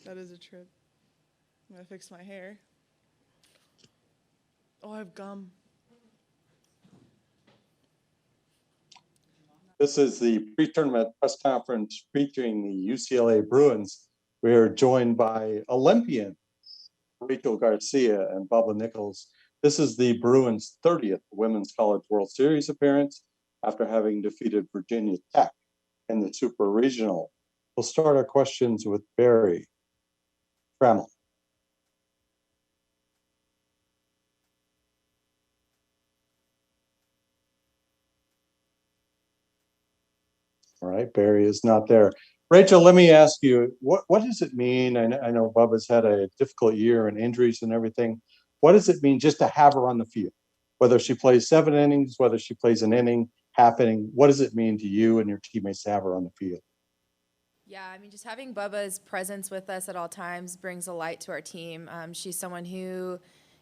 That is a trip. I'm gonna fix my hair. Oh, I have gum. This is the pre-tournament press conference featuring the UCLA Bruins. We are joined by Olympian Rachel Garcia and Bubba Nickles. This is the Bruins' 30th Women's College World Series appearance after having defeated Virginia Tech in the Super Regional. We'll start our questions with Barry Trammell. All right, Barry is not there. Rachel, let me ask you, what does it mean? I know Bubba's had a difficult year and injuries and everything. What does it mean just to have her on the field? Whether she plays 7 innings, whether she plays an inning, half inning, what does it mean to you and your teammates to have her on the field? Yeah, I mean, just having Bubba's presence with us at all times brings a light to our team. She's someone who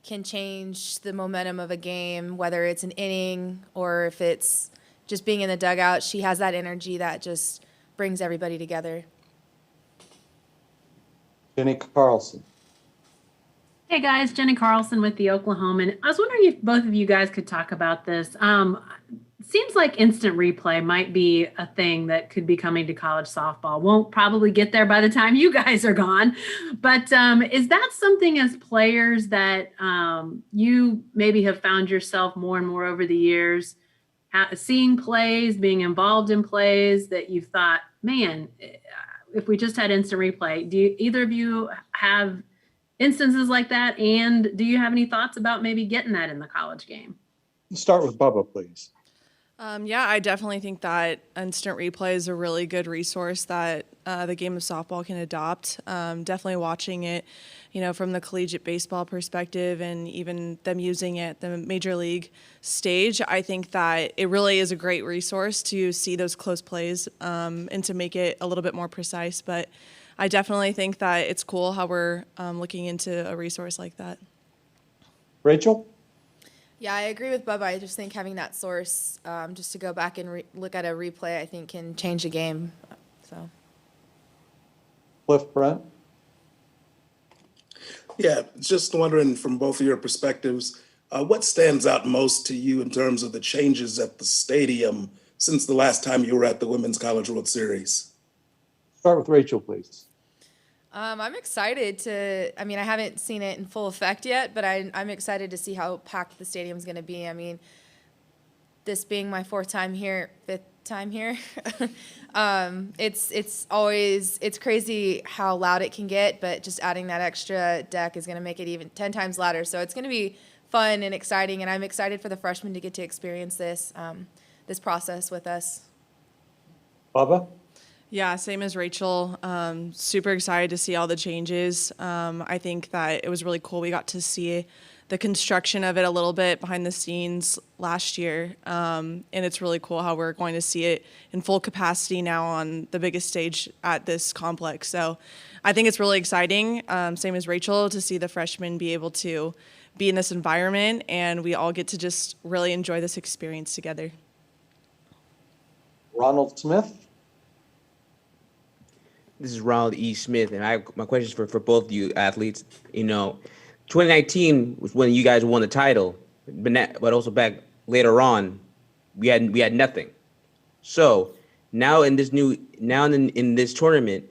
can change the momentum of a game, whether it's an inning or if it's just being in the dugout. She has that energy that just brings everybody together. Jenny Carlson. Hey guys, Jenny Carlson with the Oklahoman. I was wondering if both of you guys could talk about this. Seems like instant replay might be a thing that could be coming to college softball. Won't probably get there by the time you guys are gone. But is that something as players that you maybe have found yourself more and more over the years, seeing plays, being involved in plays that you've thought, man, if we just had instant replay, do either of you have instances like that? And do you have any thoughts about maybe getting that in the college game? Let's start with Bubba, please. Yeah, I definitely think that instant replay is a really good resource that the game of softball can adopt. Definitely watching it, from the collegiate baseball perspective and even them using it at the major league stage, I think that it really is a great resource to see those close plays and to make it a little bit more precise. But I definitely think that it's cool how we're looking into a resource like that. Rachel? Yeah, I agree with Bubba. I just think having that source, just to go back and look at a replay, I think can change the game. So, Cliff Brent? Yeah, just wondering from both of your perspectives, what stands out most to you in terms of the changes at the stadium since the last time you were at the Women's College World Series? Start with Rachel, please. I'm excited I haven't seen it in full effect yet, but I'm excited to see how packed the stadium's going to be. I mean, this being my fifth time here, it's crazy how loud it can get, but just adding that extra deck is going to make it even 10 times louder. So it's going to be fun and exciting, and I'm excited for the freshmen to get to experience this process with us. Bubba? Yeah, same as Rachel. Super excited to see all the changes. I think that it was really cool. We got to see the construction of it a little bit behind the scenes last year. And it's really cool how we're going to see it in full capacity now on the biggest stage at this complex. So I think it's really exciting, same as Rachel, to see the freshmen be able to be in this environment and we all get to just really enjoy this experience together. Ronald Smith? This is Ronald E. Smith, and my question is for both of you athletes. 2019 was when you guys won the title, but also back later on, we had nothing. So now in this tournament,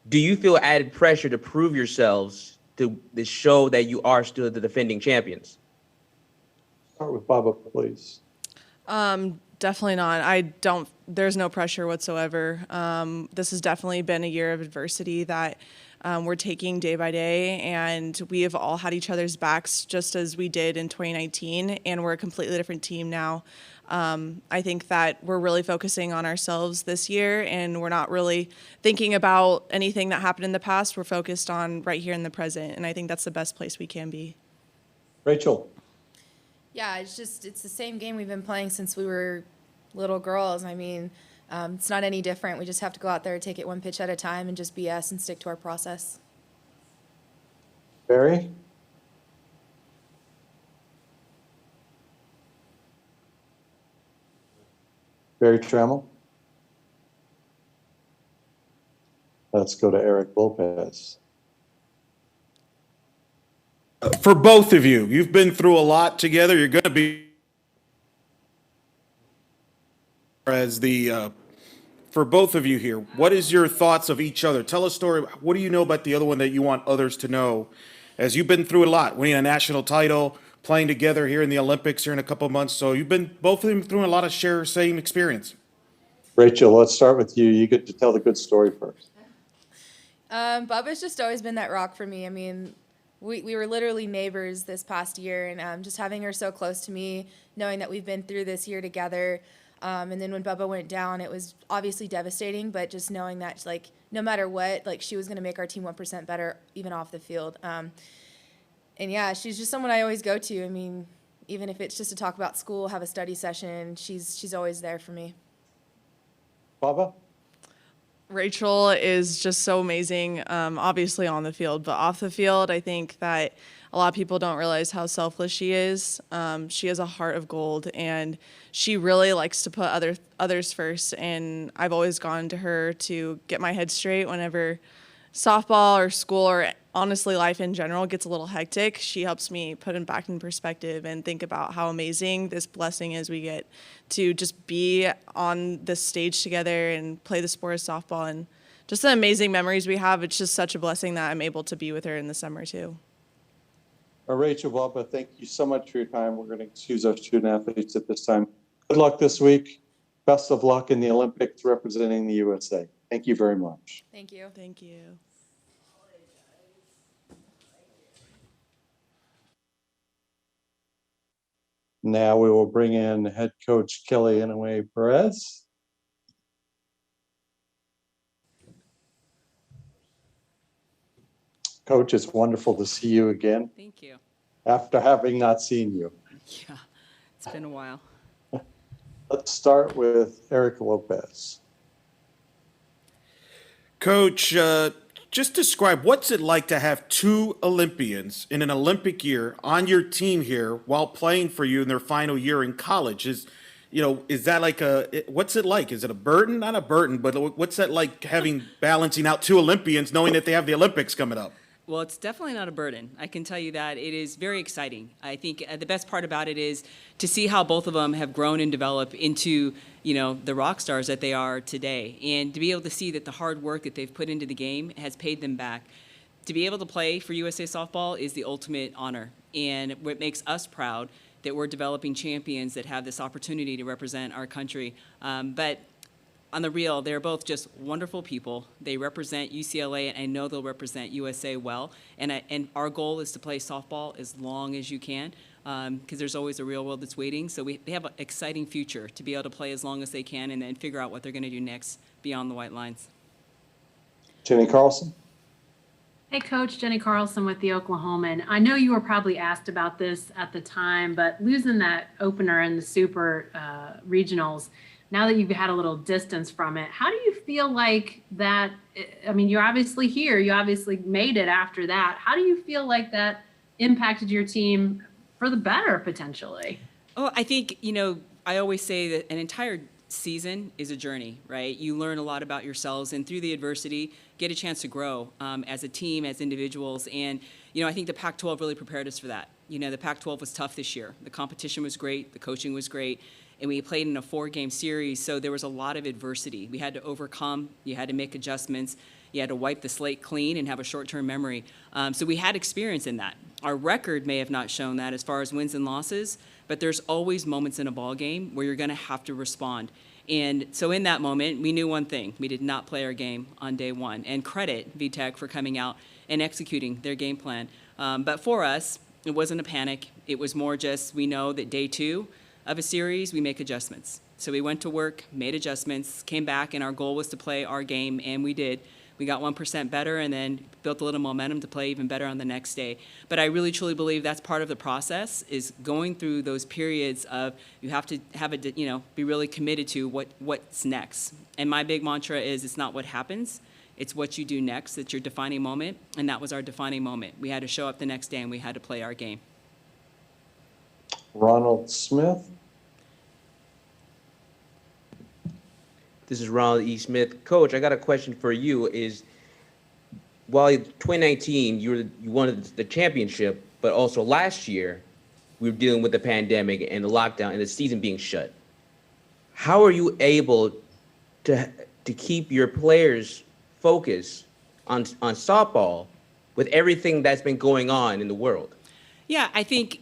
do you feel added pressure to prove yourselves to show that you are still the defending champions? Start with Bubba, please. Definitely not. There's no pressure whatsoever. This has definitely been a year of adversity that we're taking day by day, and we have all had each other's backs just as we did in 2019, and we're a completely different team now. I think that we're really focusing on ourselves this year, and we're not really thinking about anything that happened in the past. We're focused on right here in the present, and I think that's the best place we can be. Rachel? Yeah, it's the same game we've been playing since we were little girls. I mean, it's not any different. We just have to go out there, take it one pitch at a time, and just be us and stick to our process. Barry? Barry Trammell? Let's go to Eric Lopez. For both of you, you've been through a lot together. You're going to be for both of you here. What is your thoughts of each other? Tell a story. What do you know about the other one that you want others to know? As you've been through a lot, winning a national title, playing together here in the Olympics here in a couple of months. So you've been both of them through a lot of same experience. Rachel, let's start with you. You get to tell the good story first. Bubba's just always been that rock for me. I mean, we were literally neighbors this past year, and just having her so close to me, knowing that we've been through this year together. And then when Bubba went down, it was obviously devastating, but just knowing that, like, no matter what, like, she was going to make our team 1% better, even off the field. And yeah, she's just someone I always go to. I mean, even if it's just to talk about school, have a study session, she's always there for me. Bubba? Rachel is just so amazing, obviously on the field, but off the field, I think that a lot of people don't realize how selfless she is. She has a heart of gold, and she really likes to put others first. And I've always gone to her to get my head straight whenever softball or school or honestly life in general gets a little hectic. She helps me put it back in perspective and think about how amazing this blessing is we get to just be on this stage together and play the sport of softball, and just the amazing memories we have. It's just such a blessing that I'm able to be with her in the summer too. Rachel, Bubba, thank you so much for your time. We're going to excuse our student athletes at this time. Good luck this week. Best of luck in the Olympics representing the USA. Thank you very much. Thank you. Thank you. Now we will bring in head coach Kelly Inouye-Perez. Coach, it's wonderful to see you again Thank you. after having not seen you. Yeah, it's been a while. Let's start with Eric Lopez. Coach, just describe what's it like to have two Olympians in an Olympic year on your team here while playing for you in their final year in college. Is that like what's it like? Is it a burden? Not a burden, but what's that like having balancing out two Olympians knowing that they have the Olympics coming up? Well, it's definitely not a burden. I can tell you that. It is very exciting. I think the best part about it is to see how both of them have grown and developed into, the rock stars that they are today. And to be able to see that the hard work that they've put into the game has paid them back. To be able to play for USA Softball is the ultimate honor. And what makes us proud that we're developing champions that have this opportunity to represent our country. But on the real, they're both just wonderful people. They represent UCLA, and I know they'll represent USA well. And our goal is to play softball as long as you can, because there's always a real world that's waiting. So they have an exciting future to be able to play as long as they can and then figure out what they're going to do next beyond the white lines. Jenny Carlson. Hey, Coach, Jenny Carlson with the Oklahoman. I know you were probably asked about this at the time, but losing that opener in the Super Regionals, now that you've had a little distance from it, how do you feel like that? I mean, you're obviously here. You obviously made it after that. How do you feel like that impacted your team for the better, potentially? Oh, I think, I always say that an entire season is a journey, right? You learn a lot about yourselves, and through the adversity, get a chance to grow as a team, as individuals. And, I think the Pac-12 really prepared us for that. The Pac-12 was tough this year. The competition was great. The coaching was great. And we played in a 4-game series, so there was a lot of adversity. We had to overcome. You had to make adjustments. You had to wipe the slate clean and have a short-term memory. So we had experience in that. Our record may have not shown that as far as wins and losses, but there's always moments in a ball game where you're going to have to respond. And so in that moment, we knew one thing. We did not play our game on day one. And credit VTech for coming out and executing their game plan. But for us, it wasn't a panic. It was more just we know that day two of a series, we make adjustments. So we went to work, made adjustments, came back, and our goal was to play our game, and we did. We got 1% better and then built a little momentum to play even better on the next day. But I really, truly believe that's part of the process, is going through those periods of you have to have be really committed to what's next. And my big mantra is it's not what happens, it's what you do next. It's your defining moment, and that was our defining moment. We had to show up the next day, and we had to play our game. Ronald Smith. This is Ronald E. Smith. Coach, I got a question for you. Is while 2019 you won the championship, but also last year, we were dealing with the pandemic and the lockdown and the season being shut. How are you able to keep your players focused on softball with everything that's been going on in the world? Yeah, I think,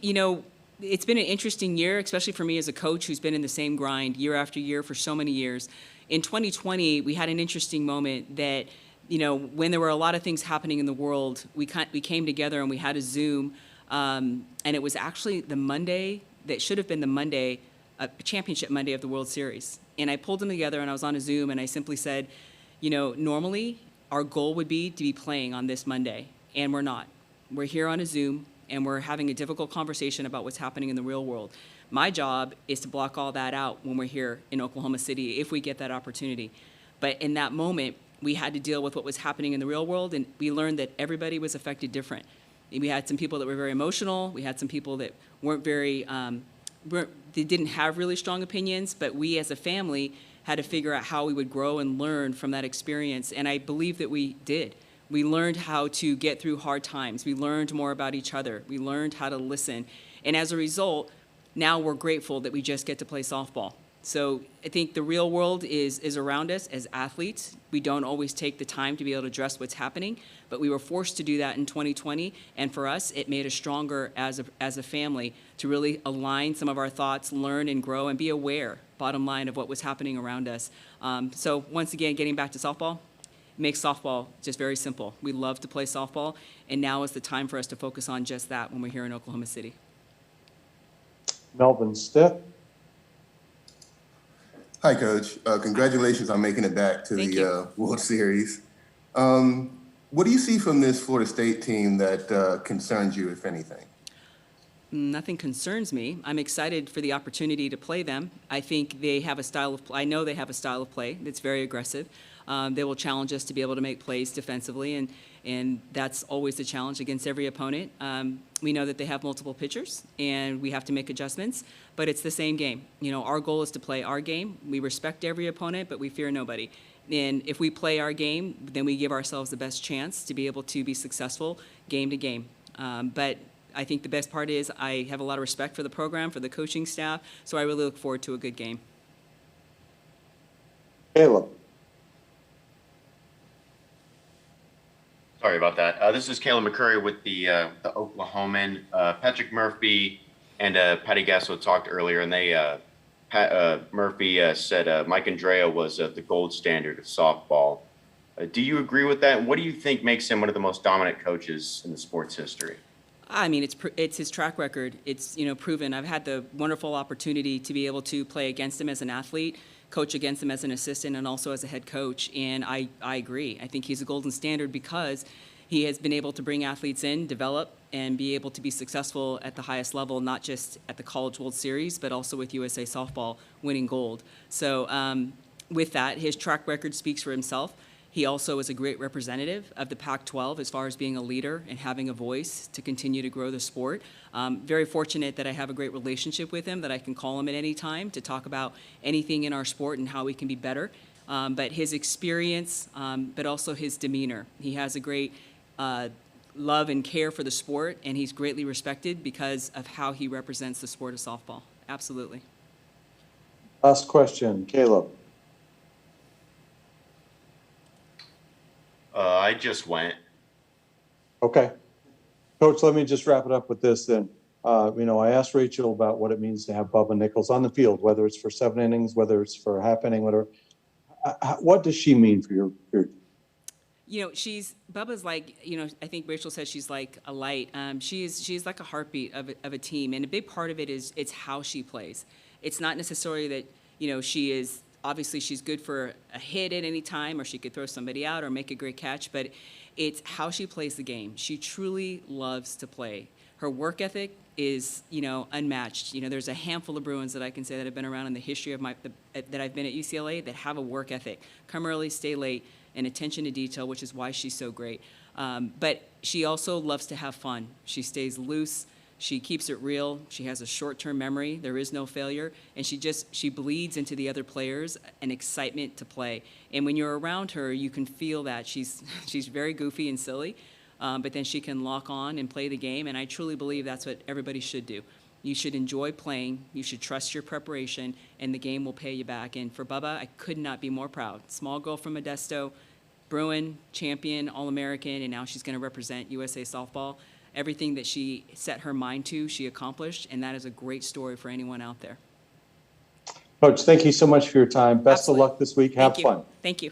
it's been an interesting year, especially for me as a coach who's been in the same grind year after year for so many years. In 2020, we had an interesting moment that, when there were a lot of things happening in the world, we came together and we had a Zoom, and it was actually the Monday that should have been the Monday, championship Monday of the World Series. And I pulled them together and I was on a Zoom and I simply said, normally our goal would be to be playing on this Monday, and we're not. We're here on a Zoom and we're having a difficult conversation about what's happening in the real world. My job is to block all that out when we're here in Oklahoma City, if we get that opportunity. But in that moment, we had to deal with what was happening in the real world, and we learned that everybody was affected different. We had some people that were very emotional. We had some people that weren't very, they didn't have really strong opinions, but we as a family had to figure out how we would grow and learn from that experience, and I believe that we did. We learned how to get through hard times. We learned more about each other. We learned how to listen. And as a result, now we're grateful that we just get to play softball. So I think the real world is around us as athletes. We don't always take the time to be able to address what's happening, but we were forced to do that in 2020. And for us, it made us stronger as a family to really align some of our thoughts, learn and grow, and be aware, bottom line, of what was happening around us. So once again, getting back to softball, makes softball just very simple. We love to play softball, and now is the time for us to focus on just that when we're here in Oklahoma City. Melvin Stith. Hi, Coach. Congratulations on making it back to Thank the World Series. What do you see from this Florida State team that concerns you, if anything? Nothing concerns me. I'm excited for the opportunity to play them. I think they have a style of play. I know they have a style of play that's very aggressive. They will challenge us to be able to make plays defensively, and that's always the challenge against every opponent. We know that they have multiple pitchers, and we have to make adjustments, but it's the same game. Our goal is to play our game. We respect every opponent, but we fear nobody. And if we play our game, then we give ourselves the best chance to be able to be successful game to game. But I think the best part is I have a lot of respect for the program, for the coaching staff, so I really look forward to a good game. Caleb. Sorry about that. This is Caleb McCurry with the Oklahoman. Patrick Murphy and Patty Gasso talked earlier, and Murphy said Mike Andrea was the gold standard of softball. Do you agree with that? And what do you think makes him one of the most dominant coaches in the sport's history? I mean, it's his track record. It's proven. I've had the wonderful opportunity to be able to play against him as an athlete, coach against him as an assistant, and also as a head coach. And I agree. I think he's a golden standard because he has been able to bring athletes in, develop, and be able to be successful at the highest level, not just at the College World Series, but also with USA Softball winning gold. So with that, his track record speaks for himself. He also is a great representative of the Pac-12 as far as being a leader and having a voice to continue to grow the sport. Very fortunate that I have a great relationship with him, that I can call him at any time to talk about anything in our sport and how we can be better. But his experience, but also his demeanor. He has a great love and care for the sport, and he's greatly respected because of how he represents the sport of softball. Absolutely. Last question, Caleb. I just went. Okay. Coach, let me just wrap it up with this then. I asked Rachel about what it means to have Bubba Nickles on the field, whether it's for 7 innings, whether it's for a half inning, whatever. What does she mean for your Bubba's like, I think Rachel says she's like a light. She's like a heartbeat of a team. And a big part of it is it's how she plays. It's not necessarily that, she is, obviously she's good for a hit at any time, or she could throw somebody out or make a great catch, but it's how she plays the game. She truly loves to play. Her work ethic is, unmatched. There's a handful of Bruins that I can say that have been around in the history of that I've been at UCLA that have a work ethic. Come early, stay late, and attention to detail, which is why she's so great. But she also loves to have fun. She stays loose. She keeps it real. She has a short-term memory. There is no failure. And she bleeds into the other players an excitement to play. And when you're around her, you can feel that. She's very goofy and silly, but then she can lock on and play the game, and I truly believe that's what everybody should do. You should enjoy playing, you should trust your preparation, and the game will pay you back. And for Bubba, I could not be more proud. Small girl from Modesto, Bruin, champion, All-American, and now she's going to represent USA softball. Everything that she set her mind to, she accomplished, and that is a great story for anyone out there. Coach, thank you so much for your time. Best Absolutely. of luck this week. Have Thank you. fun. Thank you.